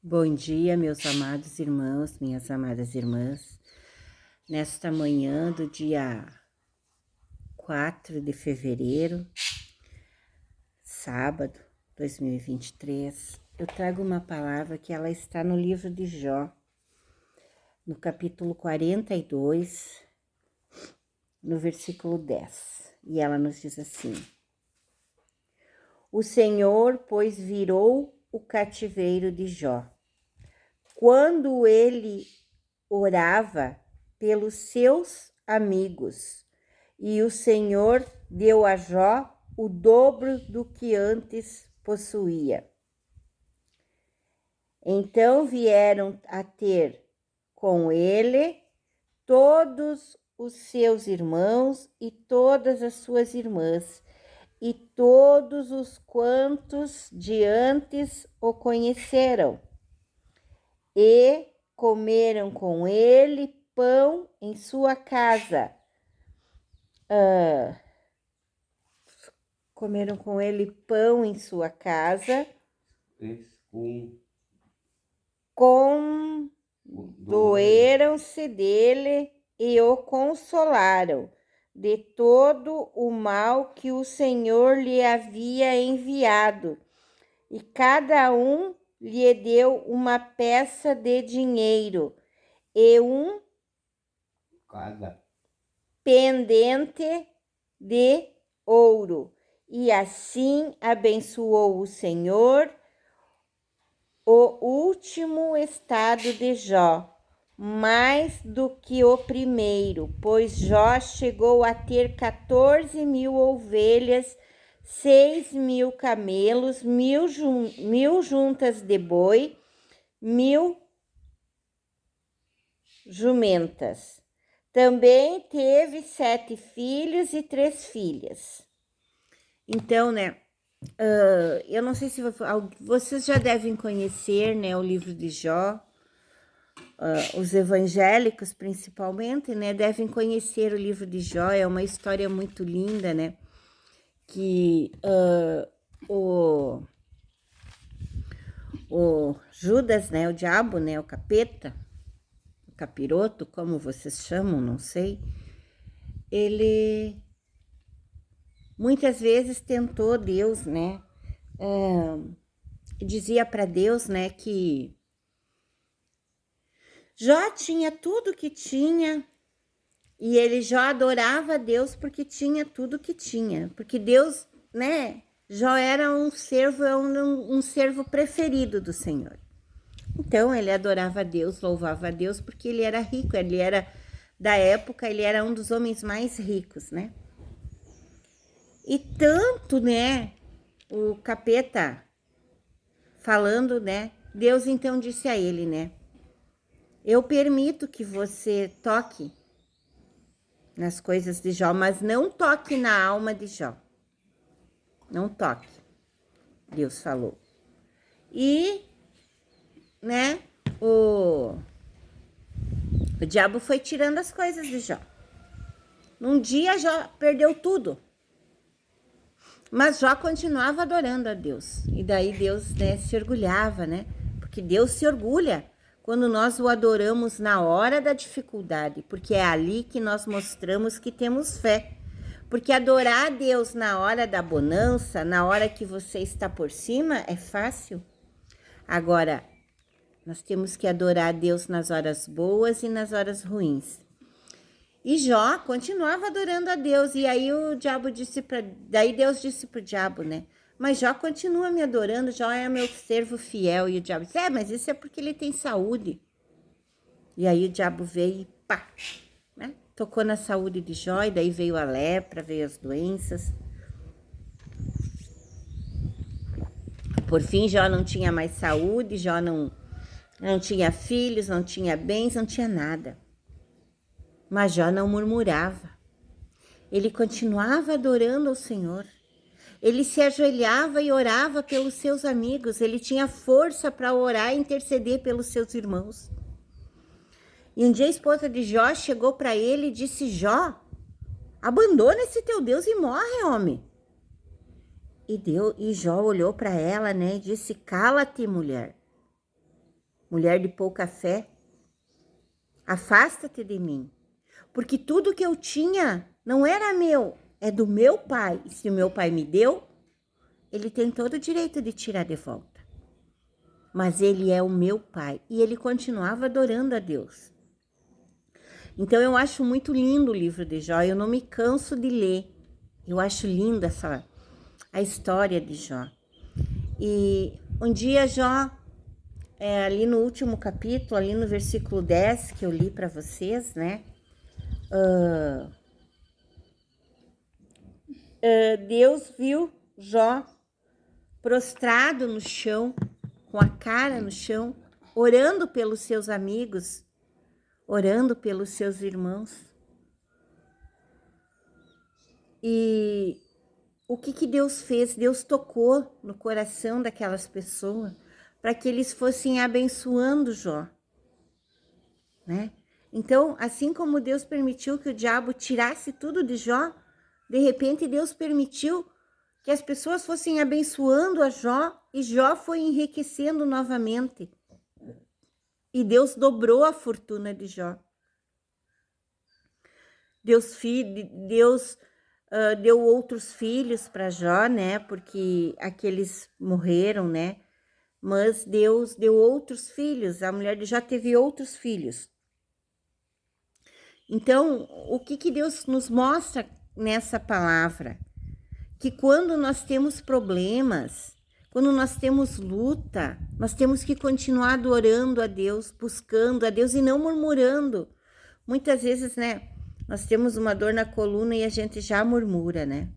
Bom dia, meus amados irmãos, minhas amadas irmãs. Nesta manhã do dia 4 de fevereiro, sábado 2023, eu trago uma palavra que ela está no livro de Jó, no capítulo 42, no versículo 10. E ela nos diz assim: O Senhor, pois, virou o cativeiro de Jó. Quando ele orava pelos seus amigos, e o Senhor deu a Jó o dobro do que antes possuía. Então vieram a ter com ele todos os seus irmãos e todas as suas irmãs, e todos os quantos de antes o conheceram, e comeram com ele pão em sua casa. Comeram com ele pão em sua casa. Condoeram-se dele e o consolaram de todo o mal que o Senhor lhe havia enviado. E cada um lhe deu uma peça de dinheiro e um pendente de ouro. E assim abençoou o Senhor o último estado de Jó, mais do que o primeiro, pois Jó chegou a ter 14.000 ovelhas, 6.000 camelos, 1.000 juntas de boi, 1.000 jumentas. Também teve 7 filhos e 3 filhas. Então, eu não sei se vocês já devem conhecer, o livro de Jó. Os evangélicos, principalmente, devem conhecer o livro de Jó. É uma história muito linda, que o Judas, o diabo, o capeta, o capiroto, como vocês chamam, não sei, ele muitas vezes tentou Deus, dizia para Deus, que Jó tinha tudo que tinha, e ele já adorava a Deus porque tinha tudo que tinha, porque Deus, Jó era um servo preferido do Senhor. Então ele adorava a Deus, louvava a Deus, porque ele era rico, ele era da época, ele era um dos homens mais ricos, E tanto, o capeta falando, Deus então disse a ele, eu permito que você toque nas coisas de Jó, mas não toque na alma de Jó. Não toque, Deus falou. E, o diabo foi tirando as coisas de Jó. Num dia, Jó perdeu tudo. Mas Jó continuava adorando a Deus. E daí Deus, se orgulhava, Porque Deus se orgulha quando nós o adoramos na hora da dificuldade, porque é ali que nós mostramos que temos fé. Porque adorar a Deus na hora da bonança, na hora que você está por cima, é fácil. Agora, nós temos que adorar a Deus nas horas boas e nas horas ruins. E Jó continuava adorando a Deus, e aí daí Deus disse para o diabo, mas Jó continua me adorando, Jó é meu servo fiel. E o diabo disse, mas isso é porque ele tem saúde. E aí o diabo veio e pá, tocou na saúde de Jó, e daí veio a lepra, veio as doenças. Por fim, Jó não tinha mais saúde, Jó não tinha filhos, não tinha bens, não tinha nada. Mas Jó não murmurava. Ele continuava adorando ao Senhor. Ele se ajoelhava e orava pelos seus amigos. Ele tinha força para orar e interceder pelos seus irmãos. E um dia a esposa de Jó chegou para ele e disse, Jó, abandona esse teu Deus e morre, homem. E Jó olhou para ela, e disse, cala-te, mulher. mulher de pouca fé, afasta-te de mim, porque tudo que eu tinha não era meu, é do meu pai, e se o meu pai me deu, ele tem todo o direito de tirar de volta. Mas ele é o meu pai, e ele continuava adorando a Deus. Então eu acho muito lindo o livro de Jó, eu não me canso de ler. Eu acho linda a história de Jó. E um dia Jó, ali no último capítulo, ali no versículo 10, que eu li para vocês, né? Deus viu Jó prostrado no chão, com a cara no chão, orando pelos seus amigos, orando pelos seus irmãos. E o que Deus fez? Deus tocou no coração daquelas pessoas para que eles fossem abençoando Jó, né? Então, assim como Deus permitiu que o diabo tirasse tudo de Jó, de repente Deus permitiu que as pessoas fossem abençoando a Jó e Jó foi enriquecendo novamente. E Deus dobrou a fortuna de Jó. Deus deu outros filhos para Jó, né? Porque aqueles morreram, né? Mas Deus deu outros filhos. A mulher de Jó teve outros filhos. Então, o que Deus nos mostra nessa palavra? Que quando nós temos problemas, quando nós temos luta, nós temos que continuar adorando a Deus, buscando a Deus e não murmurando. Muitas vezes, né? Nós temos uma dor na coluna e a gente já murmura, né?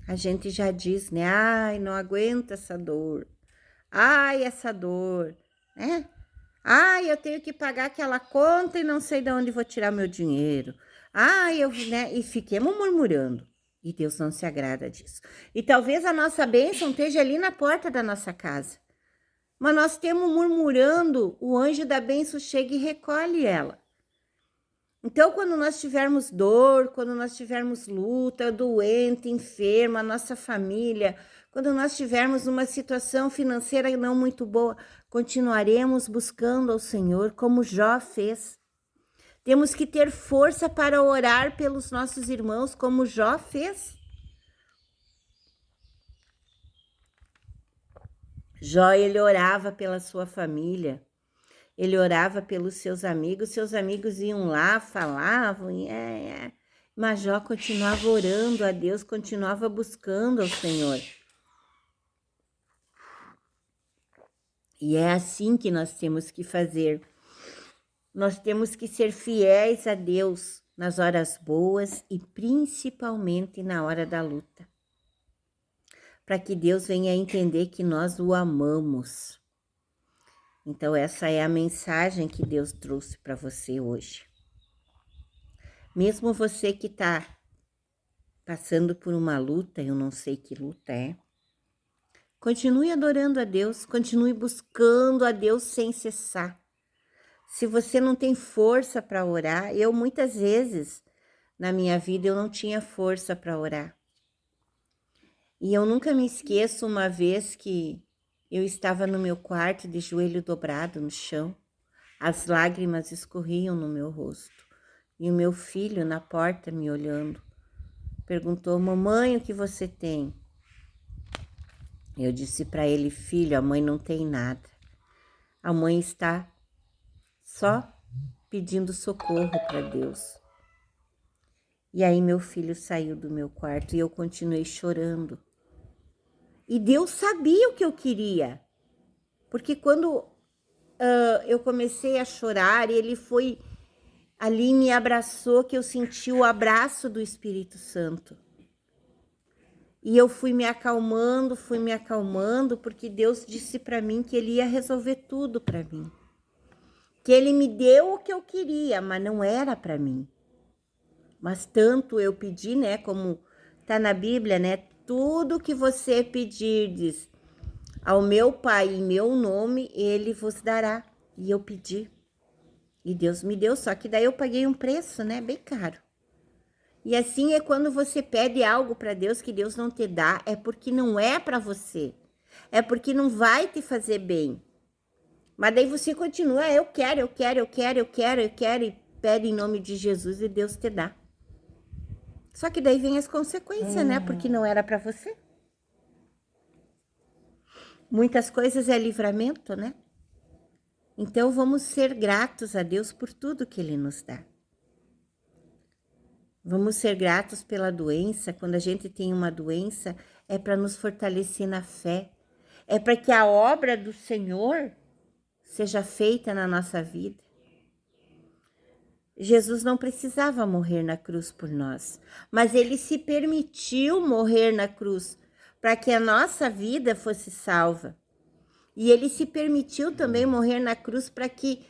A gente já diz, né? Ai, não aguento essa dor. Ai, essa dor, né? Ai, eu tenho que pagar aquela conta e não sei de onde vou tirar meu dinheiro. Ai, né? E fiquemos murmurando. E Deus não se agrada disso. E talvez a nossa bênção esteja ali na porta da nossa casa. Mas nós temos murmurando, o anjo da bênção chega e recolhe ela. Então, quando nós tivermos dor, quando nós tivermos luta, doente, enferma, nossa família, quando nós tivermos uma situação financeira não muito boa, continuaremos buscando ao Senhor como Jó fez. Temos que ter força para orar pelos nossos irmãos como Jó fez. Jó, ele orava pela sua família. Ele orava pelos seus amigos iam lá, falavam, mas Jó continuava orando a Deus, continuava buscando ao Senhor. E é assim que nós temos que fazer. Nós temos que ser fiéis a Deus nas horas boas e principalmente na hora da luta. Para que Deus venha entender que nós o amamos. Então, essa é a mensagem que Deus trouxe para você hoje. Mesmo você que está passando por uma luta, eu não sei que luta é, continue adorando a Deus, continue buscando a Deus sem cessar. Se você não tem força para orar, eu muitas vezes na minha vida eu não tinha força para orar. E eu nunca me esqueço uma vez que eu estava no meu quarto de joelho dobrado no chão, as lágrimas escorriam no meu rosto e o meu filho na porta me olhando perguntou: mamãe, o que você tem? Eu disse para ele: filho, a mãe não tem nada, a mãe está só pedindo socorro para Deus. E aí meu filho saiu do meu quarto e eu continuei chorando. E Deus sabia o que eu queria, porque quando eu comecei a chorar, ele foi ali, me abraçou, que eu senti o abraço do Espírito Santo. E eu fui me acalmando, porque Deus disse para mim que Ele ia resolver tudo para mim. Que Ele me deu o que eu queria, mas não era para mim. Mas tanto eu pedi, né, como tá na Bíblia, né, tudo que você pedirdes ao meu Pai em meu nome, Ele vos dará. E eu pedi. E Deus me deu, só que daí eu paguei um preço, né, bem caro. E assim é quando você pede algo para Deus que Deus não te dá, é porque não é para você. É porque não vai te fazer bem. Mas daí você continua, eu quero, e pede em nome de Jesus e Deus te dá. Só que daí vem as consequências, né? Porque não era para você. Muitas coisas é livramento, né? Então vamos ser gratos a Deus por tudo que Ele nos dá. Vamos ser gratos pela doença. Quando a gente tem uma doença, é para nos fortalecer na fé. É para que a obra do Senhor seja feita na nossa vida. Jesus não precisava morrer na cruz por nós, mas Ele se permitiu morrer na cruz para que a nossa vida fosse salva. E Ele se permitiu também morrer na cruz para que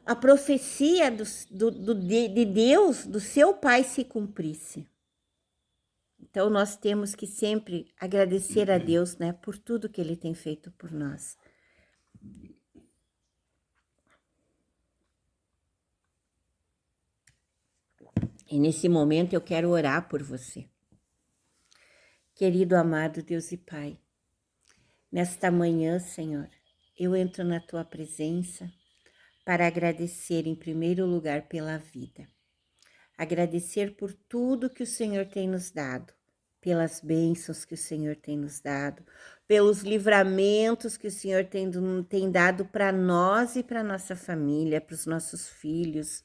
a profecia de Deus, do seu Pai, se cumprisse. Então, nós temos que sempre agradecer a Deus, né, por tudo que Ele tem feito por nós. E nesse momento eu quero orar por você. Querido, amado Deus e Pai, nesta manhã, Senhor, eu entro na Tua presença para agradecer em primeiro lugar pela vida. Agradecer por tudo que o Senhor tem nos dado, pelas bênçãos que o Senhor tem nos dado, pelos livramentos que o Senhor tem dado para nós e para nossa família, para os nossos filhos,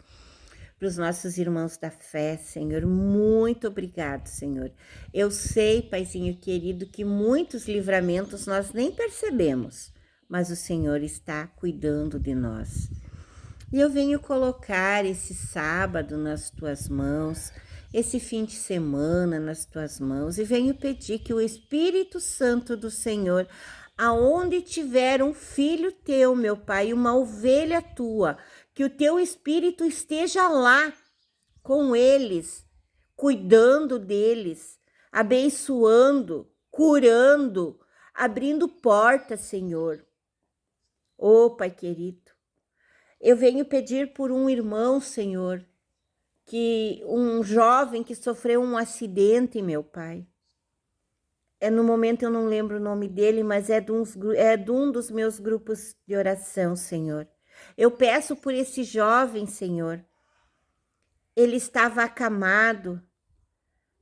para os nossos irmãos da fé, Senhor. Muito obrigado, Senhor. Eu sei, Paizinho querido, que muitos livramentos nós nem percebemos, mas o Senhor está cuidando de nós. E eu venho colocar esse sábado nas tuas mãos, esse fim de semana nas tuas mãos, e venho pedir que o Espírito Santo do Senhor, aonde tiver um filho teu, meu Pai, uma ovelha tua, que o teu Espírito esteja lá com eles, cuidando deles, abençoando, curando, abrindo portas, Senhor. Ô, Pai querido, eu venho pedir por um irmão, Senhor, um jovem que sofreu um acidente, meu Pai. No momento eu não lembro o nome dele, mas é de um dos meus grupos de oração, Senhor. Eu peço por esse jovem, Senhor. Ele estava acamado,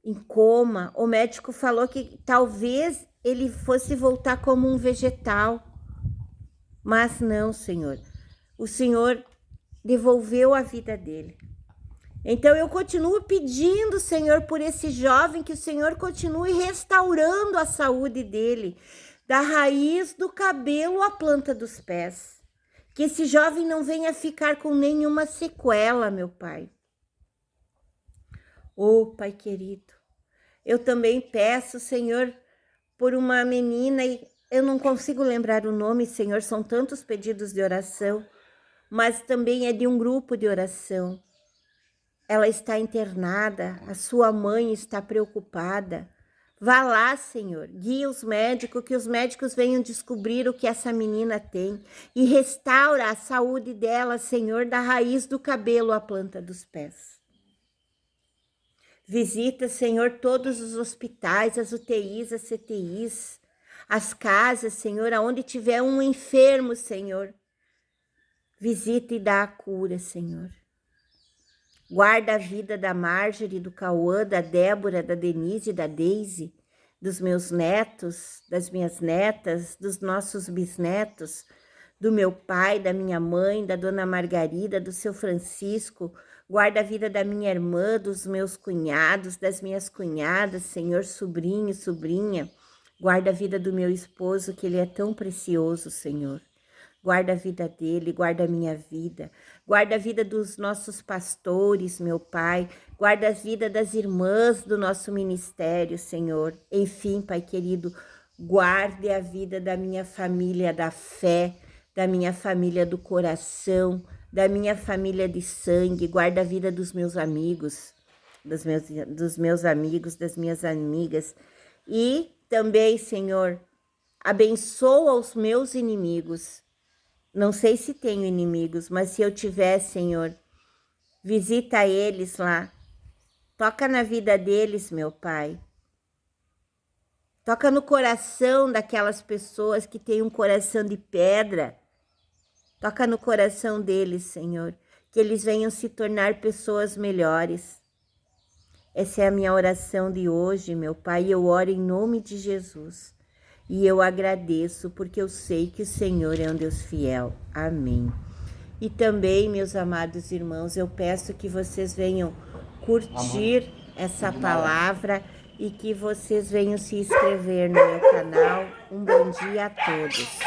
em coma. O médico falou que talvez ele fosse voltar como um vegetal. Mas não, Senhor. O Senhor devolveu a vida dele. Então eu continuo pedindo, Senhor, por esse jovem, que o Senhor continue restaurando a saúde dele, da raiz do cabelo à planta dos pés. Que esse jovem não venha ficar com nenhuma sequela, meu Pai. Ô, Pai querido, eu também peço, Senhor, por uma menina, e eu não consigo lembrar o nome, Senhor, são tantos pedidos de oração, mas também é de um grupo de oração. Ela está internada, a sua mãe está preocupada. Vá lá, Senhor, guia os médicos, que os médicos venham descobrir o que essa menina tem e restaura a saúde dela, Senhor, da raiz do cabelo à planta dos pés. Visita, Senhor, todos os hospitais, as UTIs, as CTIs, as casas, Senhor, aonde tiver um enfermo, Senhor. Visita e dá a cura, Senhor. Guarda a vida da Marjorie, do Cauã, da Débora, da Denise, da Daisy, dos meus netos, das minhas netas, dos nossos bisnetos, do meu pai, da minha mãe, da dona Margarida, do seu Francisco. Guarda a vida da minha irmã, dos meus cunhados, das minhas cunhadas, Senhor, sobrinho, sobrinha. Guarda a vida do meu esposo, que ele é tão precioso, Senhor. Guarda a vida dele, guarda a minha vida. Guarda a vida dos nossos pastores, meu Pai. Guarda a vida das irmãs do nosso ministério, Senhor. Enfim, Pai querido, guarde a vida da minha família da fé, da minha família do coração, da minha família de sangue. Guarda a vida dos meus amigos, dos meus amigos, das minhas amigas. E também, Senhor, abençoa os meus inimigos. Não sei se tenho inimigos, mas se eu tiver, Senhor, visita eles lá. Toca na vida deles, meu Pai. Toca no coração daquelas pessoas que têm um coração de pedra, Toca no coração deles, Senhor, que eles venham se tornar pessoas melhores. Essa é a minha oração de hoje, meu Pai, eu oro em nome de Jesus. E eu agradeço, porque eu sei que o Senhor é um Deus fiel. Amém. E também, meus amados irmãos, eu peço que vocês venham curtir essa palavra e que vocês venham se inscrever no meu canal. Um bom dia a todos.